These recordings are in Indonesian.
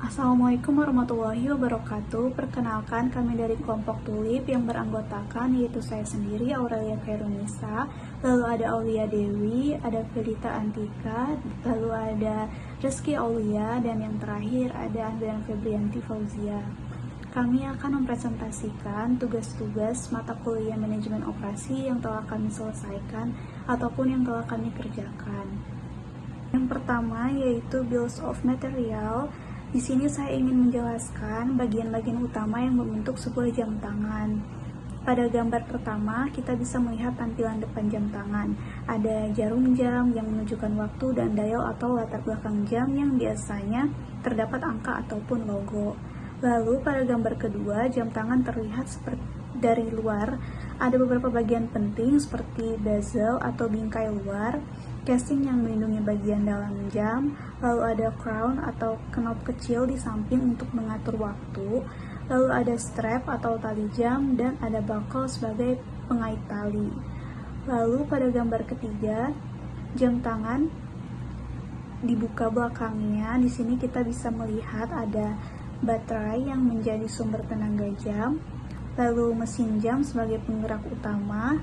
Assalamualaikum warahmatullahi wabarakatuh. Perkenalkan, kami dari kelompok Tulip yang beranggotakan yaitu saya sendiri, Aurelia Khairunisa, lalu ada Aulia Dewi, ada Felita Antika, lalu ada Rizky Aulia, dan yang terakhir ada Andrian Febrianti Fauzia. Kami akan mempresentasikan tugas-tugas mata kuliah manajemen operasi yang telah kami selesaikan ataupun yang telah kami kerjakan. Yang pertama yaitu Bills of Material. Di sini saya ingin menjelaskan bagian-bagian utama yang membentuk sebuah jam tangan. Pada gambar pertama, kita bisa melihat tampilan depan jam tangan. Ada jarum jam yang menunjukkan waktu dan dial atau latar belakang jam yang biasanya terdapat angka ataupun logo. Lalu pada gambar kedua, jam tangan terlihat seperti dari luar. Ada beberapa bagian penting seperti bezel atau bingkai luar, casing yang melindungi bagian dalam jam, lalu ada crown atau knob kecil di samping untuk mengatur waktu, lalu ada strap atau tali jam, dan ada buckle sebagai pengait tali. Lalu pada gambar ketiga, jam tangan dibuka belakangnya. Di sini kita bisa melihat ada baterai yang menjadi sumber tenaga jam, lalu mesin jam sebagai penggerak utama,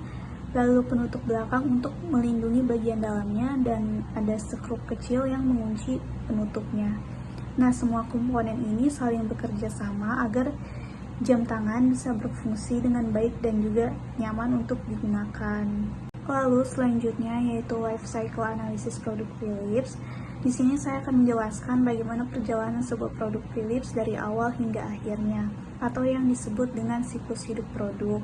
lalu penutup belakang untuk melindungi bagian dalamnya, dan ada skrup kecil yang mengunci penutupnya. Nah, semua komponen ini saling bekerja sama agar jam tangan bisa berfungsi dengan baik dan juga nyaman untuk digunakan. Lalu selanjutnya yaitu life cycle analysis produk Philips. Di sini saya akan menjelaskan bagaimana perjalanan sebuah produk Philips dari awal hingga akhirnya, atau yang disebut dengan siklus hidup produk.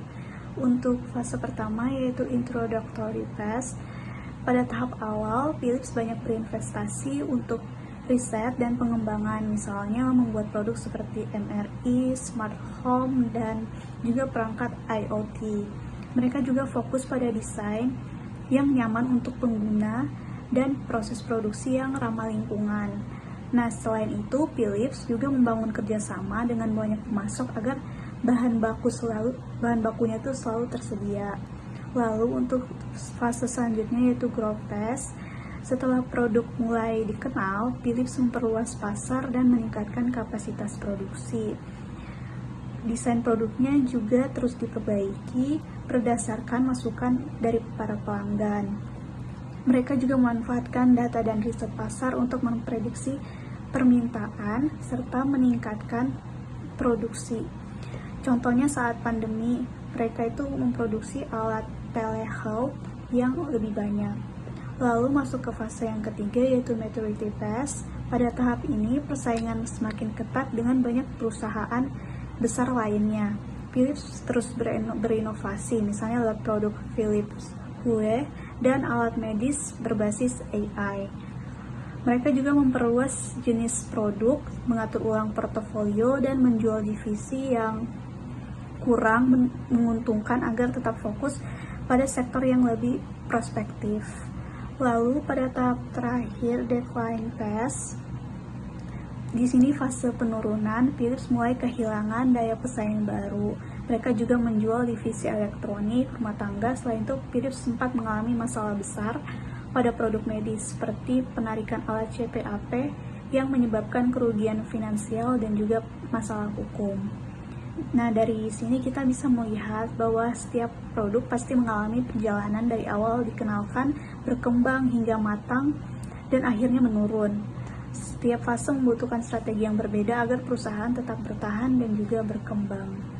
Untuk fase pertama yaitu introductory phase. Pada tahap awal, Philips banyak berinvestasi untuk riset dan pengembangan, misalnya membuat produk seperti MRI, smart home, dan juga perangkat IoT. Mereka juga fokus pada desain yang nyaman untuk pengguna dan proses produksi yang ramah lingkungan. Nah, selain itu, Philips juga membangun kerjasama dengan banyak pemasok agar bahan bakunya itu selalu tersedia. Lalu untuk fase selanjutnya yaitu growth phase. Setelah produk mulai dikenal, Philips memperluas pasar dan meningkatkan kapasitas produksi. Desain produknya juga terus diperbaiki berdasarkan masukan dari para pelanggan. Mereka juga memanfaatkan data dan riset pasar untuk memprediksi permintaan serta meningkatkan produksi. Contohnya saat pandemi, mereka itu memproduksi alat telehealth yang lebih banyak. Lalu masuk ke fase yang ketiga yaitu maturity phase. Pada tahap ini persaingan semakin ketat dengan banyak perusahaan besar lainnya. Philips terus berinovasi, misalnya lewat produk Philips Hue dan alat medis berbasis AI. Mereka juga memperluas jenis produk, mengatur ulang portofolio, dan menjual divisi yang kurang menguntungkan agar tetap fokus pada sektor yang lebih prospektif. Lalu pada tahap terakhir, decline phase. Di sini fase penurunan, Philips mulai kehilangan daya pesaing baru. Mereka juga menjual divisi elektronik, rumah tangga. Selain itu, Philips sempat mengalami masalah besar pada produk medis seperti penarikan alat CPAP yang menyebabkan kerugian finansial dan juga masalah hukum. Nah, dari sini kita bisa melihat bahwa setiap produk pasti mengalami perjalanan dari awal dikenalkan, berkembang hingga matang, dan akhirnya menurun. Setiap fase membutuhkan strategi yang berbeda agar perusahaan tetap bertahan dan juga berkembang.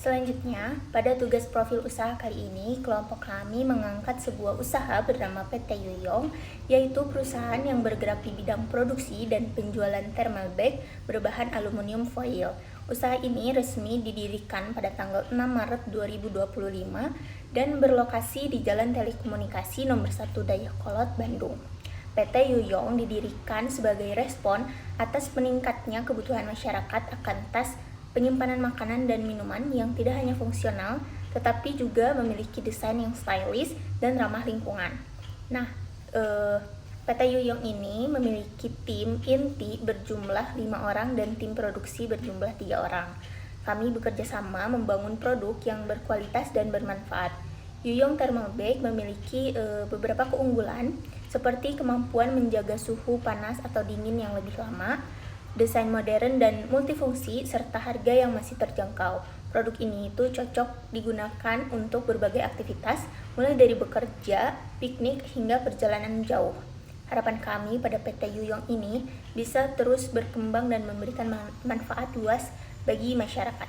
Selanjutnya, pada tugas profil usaha kali ini, kelompok kami mengangkat sebuah usaha bernama PT Yuyong, yaitu perusahaan yang bergerak di bidang produksi dan penjualan thermal bag berbahan aluminium foil. Usaha ini resmi didirikan pada tanggal 6 Maret 2025 dan berlokasi di Jalan Telekomunikasi Nomor 1 Dayakolot, Bandung. PT Yuyong didirikan sebagai respon atas meningkatnya kebutuhan masyarakat akan tas penyimpanan makanan dan minuman yang tidak hanya fungsional, tetapi juga memiliki desain yang stylish dan ramah lingkungan. Nah, PT Yuyong ini memiliki tim inti berjumlah 5 orang dan tim produksi berjumlah 3 orang. Kami bekerja sama membangun produk yang berkualitas dan bermanfaat. Yuyong Thermal Bag memiliki beberapa keunggulan, seperti kemampuan menjaga suhu panas atau dingin yang lebih lama, desain modern dan multifungsi, serta harga yang masih terjangkau. Produk ini itu cocok digunakan untuk berbagai aktivitas, mulai dari bekerja, piknik, hingga perjalanan jauh. Harapan kami pada PT Yuyong ini bisa terus berkembang dan memberikan manfaat luas bagi masyarakat.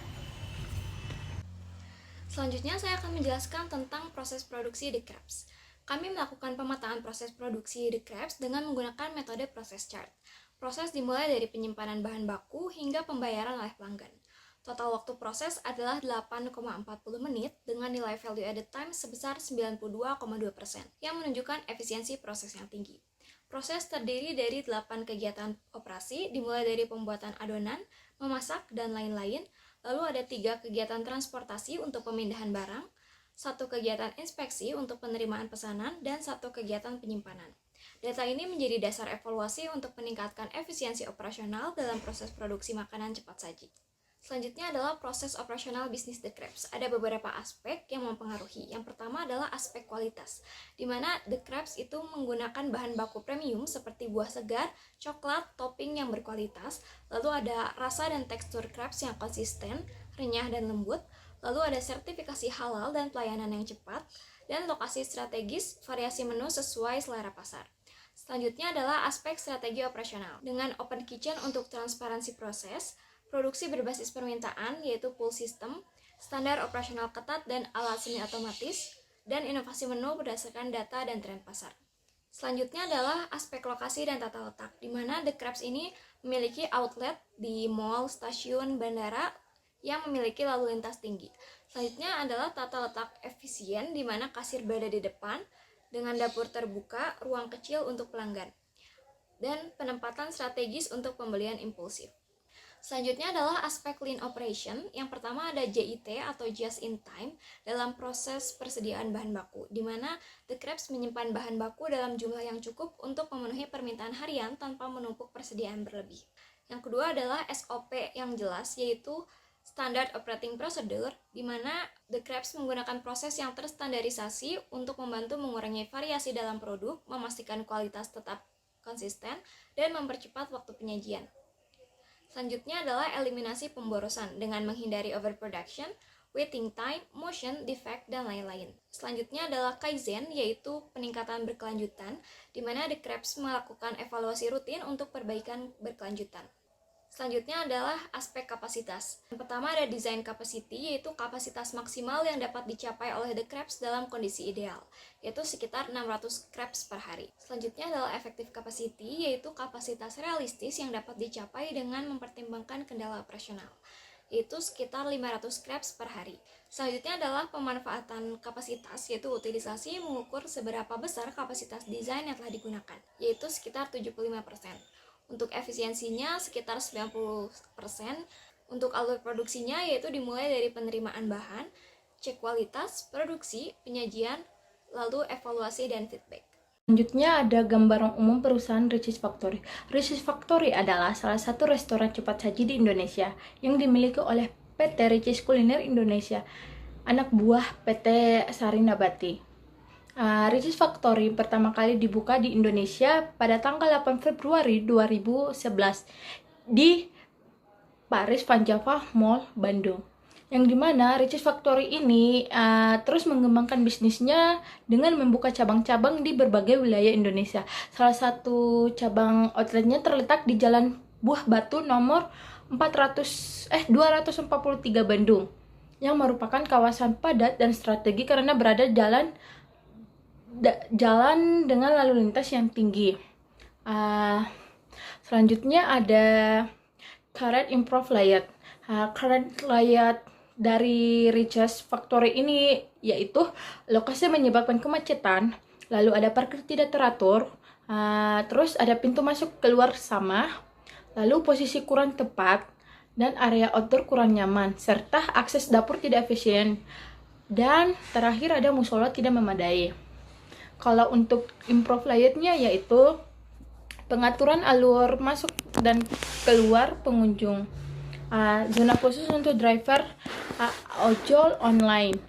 Selanjutnya saya akan menjelaskan tentang proses produksi The Crepes. Kami melakukan pemetaan proses produksi The Crepes dengan menggunakan metode proses chart. Proses dimulai dari penyimpanan bahan baku hingga pembayaran oleh pelanggan. Total waktu proses adalah 8,40 menit dengan nilai value added time sebesar 92,2% yang menunjukkan efisiensi proses yang tinggi. Proses terdiri dari 8 kegiatan operasi dimulai dari pembuatan adonan, memasak, dan lain-lain. Lalu ada 3 kegiatan transportasi untuk pemindahan barang, 1 kegiatan inspeksi untuk penerimaan pesanan, dan 1 kegiatan penyimpanan. Data ini menjadi dasar evaluasi untuk meningkatkan efisiensi operasional dalam proses produksi makanan cepat saji. Selanjutnya adalah proses operasional bisnis The Crepes. Ada beberapa aspek yang mempengaruhi. Yang pertama adalah aspek kualitas, di mana The Crepes itu menggunakan bahan baku premium seperti buah segar, coklat, topping yang berkualitas, lalu ada rasa dan tekstur crepes yang konsisten, renyah dan lembut, lalu ada sertifikasi halal dan pelayanan yang cepat, dan lokasi strategis, variasi menu sesuai selera pasar. Selanjutnya adalah aspek strategi operasional. Dengan open kitchen untuk transparansi proses, produksi berbasis permintaan yaitu pull system, standar operasional ketat dan alat semi otomatis, dan inovasi menu berdasarkan data dan tren pasar. Selanjutnya adalah aspek lokasi dan tata letak, di mana The Crepes ini memiliki outlet di mall, stasiun, bandara yang memiliki lalu lintas tinggi. Selanjutnya adalah tata letak efisien, di mana kasir berada di depan, dengan dapur terbuka, ruang kecil untuk pelanggan, dan penempatan strategis untuk pembelian impulsif. Selanjutnya adalah aspek lean operation. Yang pertama ada JIT atau just in time dalam proses persediaan bahan baku, di mana The Crepes menyimpan bahan baku dalam jumlah yang cukup untuk memenuhi permintaan harian tanpa menumpuk persediaan berlebih. Yang kedua adalah SOP yang jelas, yaitu Standard Operating Procedure, di mana The Crepes menggunakan proses yang terstandarisasi untuk membantu mengurangi variasi dalam produk, memastikan kualitas tetap konsisten, dan mempercepat waktu penyajian. Selanjutnya adalah eliminasi pemborosan dengan menghindari overproduction, waiting time, motion, defect, dan lain-lain. Selanjutnya adalah Kaizen, yaitu peningkatan berkelanjutan, di mana The Crepes melakukan evaluasi rutin untuk perbaikan berkelanjutan. Selanjutnya adalah aspek kapasitas. Yang pertama ada design capacity, yaitu kapasitas maksimal yang dapat dicapai oleh The Crepes dalam kondisi ideal, yaitu sekitar 600 crepes per hari. Selanjutnya adalah effective capacity, yaitu kapasitas realistis yang dapat dicapai dengan mempertimbangkan kendala operasional, yaitu sekitar 500 crepes per hari. Selanjutnya adalah pemanfaatan kapasitas, yaitu utilisasi mengukur seberapa besar kapasitas desain yang telah digunakan, yaitu sekitar 75%. Untuk efisiensinya sekitar 90%. Untuk alur produksinya yaitu dimulai dari penerimaan bahan, cek kualitas, produksi, penyajian, lalu evaluasi dan feedback. Selanjutnya ada gambaran umum perusahaan Richeese Factory. Richeese Factory adalah salah satu restoran cepat saji di Indonesia yang dimiliki oleh PT Richeese Kuliner Indonesia, anak buah PT Sari Nabati. Richeese Factory pertama kali dibuka di Indonesia pada tanggal 8 Februari 2011 di Paris Van Java Mall, Bandung. Yang dimana Richeese Factory ini terus mengembangkan bisnisnya dengan membuka cabang-cabang di berbagai wilayah Indonesia. Salah satu cabang outletnya terletak di Jalan Buah Batu nomor 243 Bandung, yang merupakan kawasan padat dan strategi karena berada jalan dengan lalu lintas yang tinggi. Selanjutnya ada current improve layout. Current layout dari Richeese Factory ini yaitu lokasi menyebabkan kemacetan, lalu ada parkir tidak teratur, terus ada pintu masuk keluar sama, lalu posisi kurang tepat, dan area outdoor kurang nyaman, serta akses dapur tidak efisien, dan terakhir ada musola tidak memadai. Kalau untuk improve layoutnya yaitu pengaturan alur masuk dan keluar pengunjung, zona khusus untuk driver ojol online,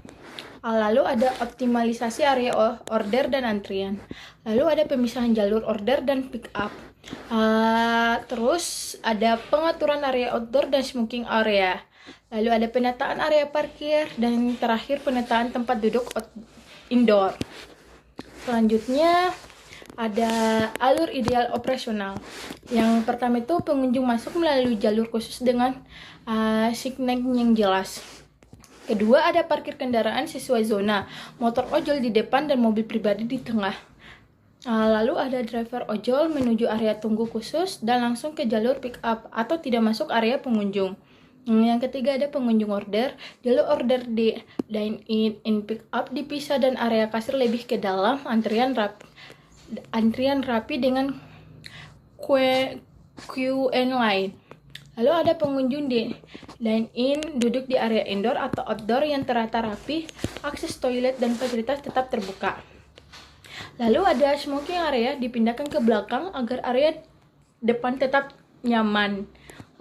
lalu ada optimalisasi area order dan antrian, lalu ada pemisahan jalur order dan pick up, Terus ada pengaturan area outdoor dan smoking area. Lalu ada penataan area parkir dan terakhir penataan tempat duduk indoor. Selanjutnya ada alur ideal operasional. Yang pertama itu pengunjung masuk melalui jalur khusus dengan signage yang jelas. Kedua, ada parkir kendaraan sesuai zona, motor ojol di depan dan mobil pribadi di tengah. Lalu ada driver ojol menuju area tunggu khusus dan langsung ke jalur pick up atau tidak masuk area pengunjung. Yang ketiga ada pengunjung order. Jalur order di dine in pick up dipisah dan area kasir lebih ke dalam, antrian rapi dengan Q&A line. Lalu ada pengunjung di dine-in duduk di area indoor atau outdoor yang tertata rapi, akses toilet dan fasilitas tetap terbuka. Lalu ada smoking area dipindahkan ke belakang agar area depan tetap nyaman.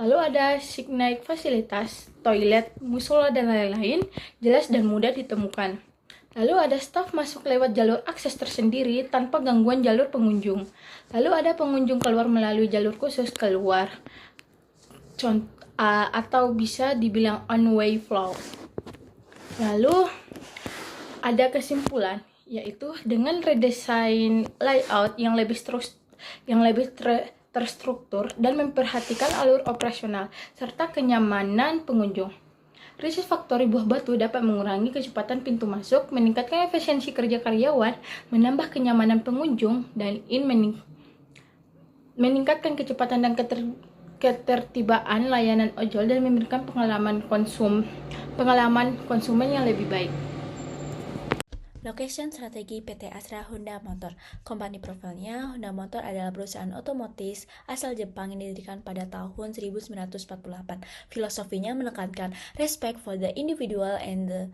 Lalu ada signage fasilitas, toilet, musola dan lain-lain, jelas dan mudah ditemukan. Lalu ada staf masuk lewat jalur akses tersendiri tanpa gangguan jalur pengunjung. Lalu ada pengunjung keluar melalui jalur khusus keluar. Atau bisa dibilang one-way flow. Lalu ada kesimpulan, yaitu dengan redesign layout yang lebih terstruktur dan memperhatikan alur operasional serta kenyamanan pengunjung. Research Factory Buah Batu dapat mengurangi kecepatan pintu masuk, meningkatkan efisiensi kerja karyawan, menambah kenyamanan pengunjung, dan meningkatkan kecepatan dan ketertibaan layanan ojol dan memberikan pengalaman konsumen yang lebih baik. Location strategi PT Astra Honda Motor. Company profilnya, Honda Motor adalah perusahaan otomotif asal Jepang yang didirikan pada tahun 1948. Filosofinya menekankan respect for the individual and the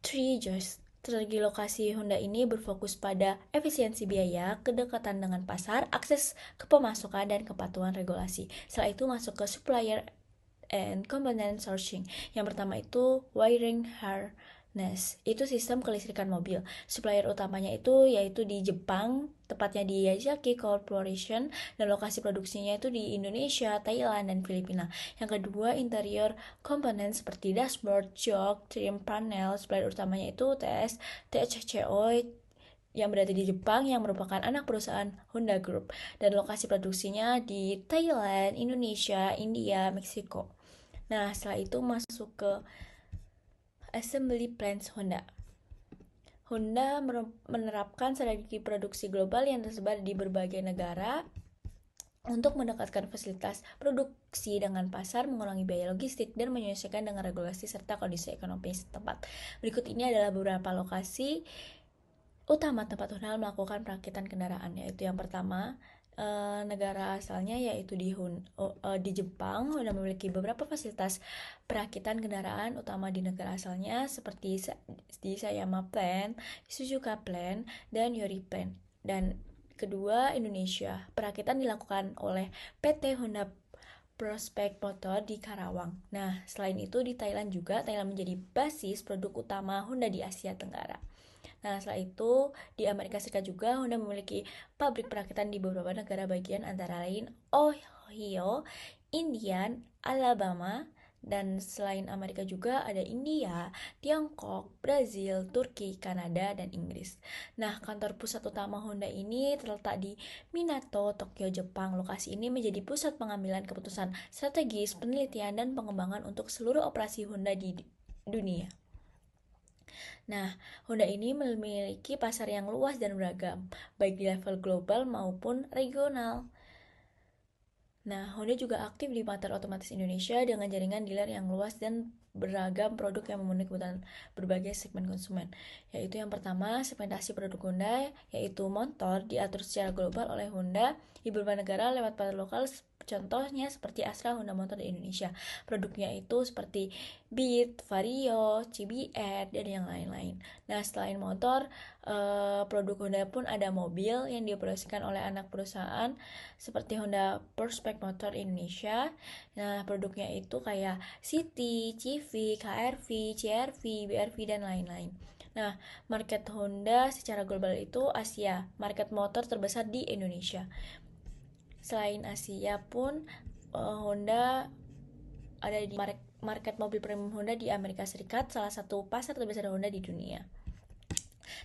three joys. Strategi lokasi Honda ini berfokus pada efisiensi biaya, kedekatan dengan pasar, akses ke pemasukan, dan kepatuhan regulasi. Setelah itu masuk ke supplier and component sourcing. Yang pertama itu wiring harness, itu sistem kelistrikan mobil. Supplier utamanya itu yaitu di Jepang, tepatnya di Yazaki Corporation, dan lokasi produksinya itu di Indonesia, Thailand, dan Filipina. Yang kedua, interior komponen seperti dashboard, jok, trim panel. Supplier utamanya itu THCO yang berada di Jepang, yang merupakan anak perusahaan Honda Group, dan lokasi produksinya di Thailand, Indonesia, India, Meksiko. Nah, setelah itu masuk ke assembly plants Honda. Honda menerapkan strategi produksi global yang tersebar di berbagai negara untuk mendekatkan fasilitas produksi dengan pasar, mengurangi biaya logistik, dan menyesuaikan dengan regulasi serta kondisi ekonomi setempat. Berikut ini adalah beberapa lokasi utama tempat Honda melakukan perakitan kendaraan, yaitu yang pertama, negara asalnya yaitu di Jepang. Honda memiliki beberapa fasilitas perakitan kendaraan utama di negara asalnya seperti di Sayama Plant, Suzuka Plant, dan Yori Plant. Dan kedua, Indonesia. Perakitan dilakukan oleh PT Honda Prospect Motor di Karawang. Nah, selain itu di Thailand juga, Thailand menjadi basis produk utama Honda di Asia Tenggara. Nah, setelah itu di Amerika Serikat juga Honda memiliki pabrik perakitan di beberapa negara bagian, antara lain Ohio, Indiana, Alabama, dan selain Amerika juga ada India, Tiongkok, Brazil, Turki, Kanada, dan Inggris. Nah, kantor pusat utama Honda ini terletak di Minato, Tokyo, Jepang. Lokasi ini menjadi pusat pengambilan keputusan strategis, penelitian, dan pengembangan untuk seluruh operasi Honda di dunia. Nah, Honda ini memiliki pasar yang luas dan beragam, baik di level global maupun regional. Nah, Honda juga aktif di pasar otomotif Indonesia dengan jaringan dealer yang luas dan beragam produk yang memenuhi kebutuhan berbagai segmen konsumen. Yaitu yang pertama, segmentasi produk Honda, yaitu motor diatur secara global oleh Honda di beberapa negara lewat pasar lokal. Contohnya seperti Astra Honda Motor di Indonesia. Produknya itu seperti Beat, Vario, CBR, dan yang lain-lain. Nah, selain motor, produk Honda pun ada mobil yang dioperasikan oleh anak perusahaan seperti Honda Prospect Motor Indonesia. Nah, produknya itu kayak City, Civic, HR-V, CR-V, BR-V, dan lain-lain. Nah, market Honda secara global itu Asia. Market motor terbesar di Indonesia. Selain Asia pun, Honda ada di market mobil premium Honda di Amerika Serikat, salah satu pasar terbesar Honda di dunia.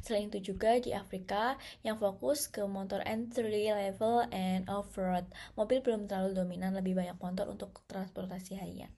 Selain itu juga di Afrika yang fokus ke motor entry level and off-road. Mobil belum terlalu dominan, lebih banyak motor untuk transportasi harian.